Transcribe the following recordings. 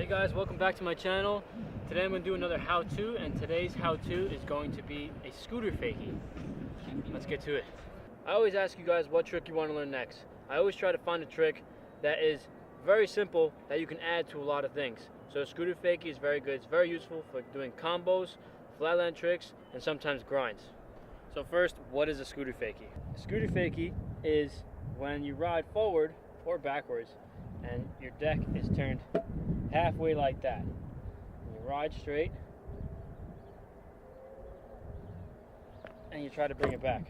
Hey guys, welcome back to my channel. Today I'm going to do another how-to, and today's how-to is going to be a scooter fakie. Let's get to it. I always ask you guys what trick you want to learn next. I always try to find a trick that is very simple that you can add to a lot of things. So a scooter fakie is very good. It's very useful for doing combos, flatland tricks, and sometimes grinds. So first, what is a scooter fakie? A scooter fakie is when you ride forward or backwards and your deck is turned halfway like that. And you ride straight and you try to bring it back.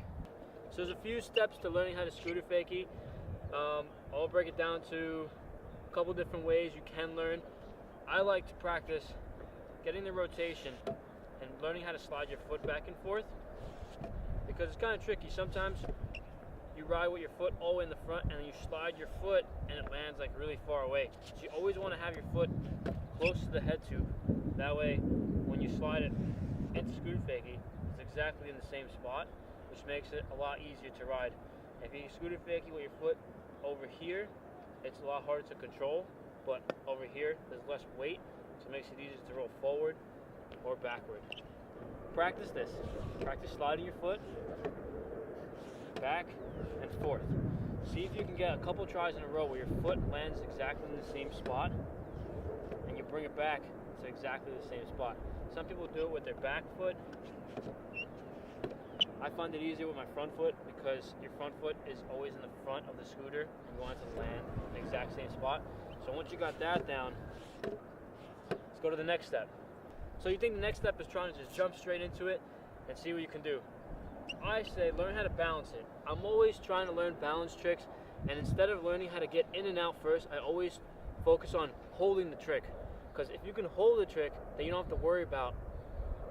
So there's a few steps to learning how to scooter fakie. I'll break it down to a couple different ways you can learn. I like to practice getting the rotation and learning how to slide your foot back and forth, because it's kind of tricky. Sometimes you ride with your foot all the way in the front and then you slide your foot and it lands like really far away. So you always want to have your foot close to the head tube. That way when you slide it into scooter fakie, it's exactly in the same spot, which makes it a lot easier to ride. If you scooter fakie with your foot over here, it's a lot harder to control, but over here there's less weight, so it makes it easier to roll forward or backward. Practice this. Practice sliding your foot back and forth. See if you can get a couple tries in a row where your foot lands exactly in the same spot and you bring it back to exactly the same spot. Some people do it with their back foot. I find it easier with my front foot because your front foot is always in the front of the scooter and you want it to land in the exact same spot. So once you got that down, let's go to the next step. So you think the next step is trying to just jump straight into it and see what you can do. I say learn how to balance it. I'm always trying to learn balance tricks, and instead of learning how to get in and out first, I always focus on holding the trick. Because if you can hold the trick, then you don't have to worry about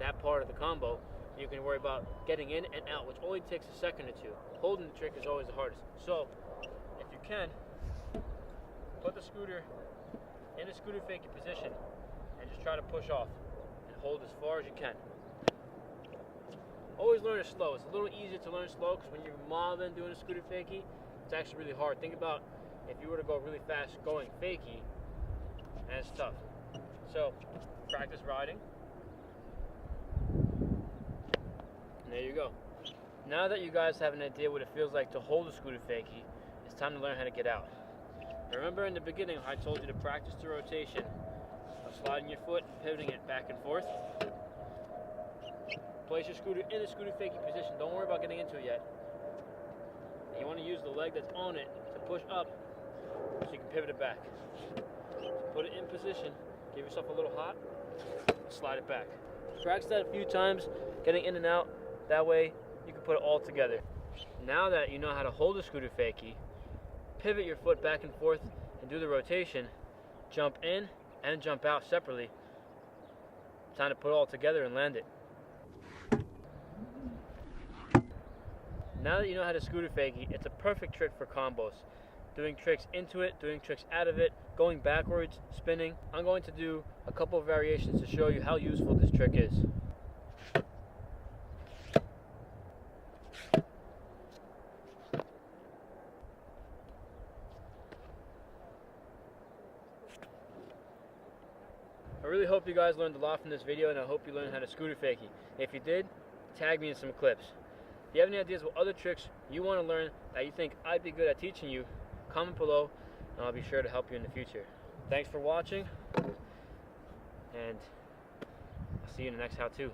that part of the combo. You can worry about getting in and out, which only takes a second or two. Holding the trick is always the hardest. So if you can, put the scooter in a scooter fakie position and just try to push off and hold as far as you can. Always learn it slow. It's a little easier to learn slow because when you're mobbing doing a scooter fakie, it's actually really hard. Think about if you were to go really fast going fakie, and it's tough. So practice riding. And there you go. Now that you guys have an idea what it feels like to hold a scooter fakie, it's time to learn how to get out. Remember in the beginning I told you to practice the rotation of sliding your foot and pivoting it back and forth. Place your scooter in a scooter fakie position. Don't worry about getting into it yet. And you want to use the leg that's on it to push up so you can pivot it back. So put it in position, give yourself a little hop, slide it back. Practice that a few times, getting in and out. That way you can put it all together. Now that you know how to hold a scooter fakie, pivot your foot back and forth and do the rotation, jump in and jump out separately. Time to put it all together and land it. Now that you know how to scooter fakie, it's a perfect trick for combos. Doing tricks into it, doing tricks out of it, going backwards, spinning. I'm going to do a couple of variations to show you how useful this trick is. I really hope you guys learned a lot from this video, and I hope you learned how to scooter fakie. If you did, tag me in some clips. If you have any ideas what other tricks you want to learn that you think I'd be good at teaching you, comment below and I'll be sure to help you in the future. Thanks for watching, and I'll see you in the next how-to.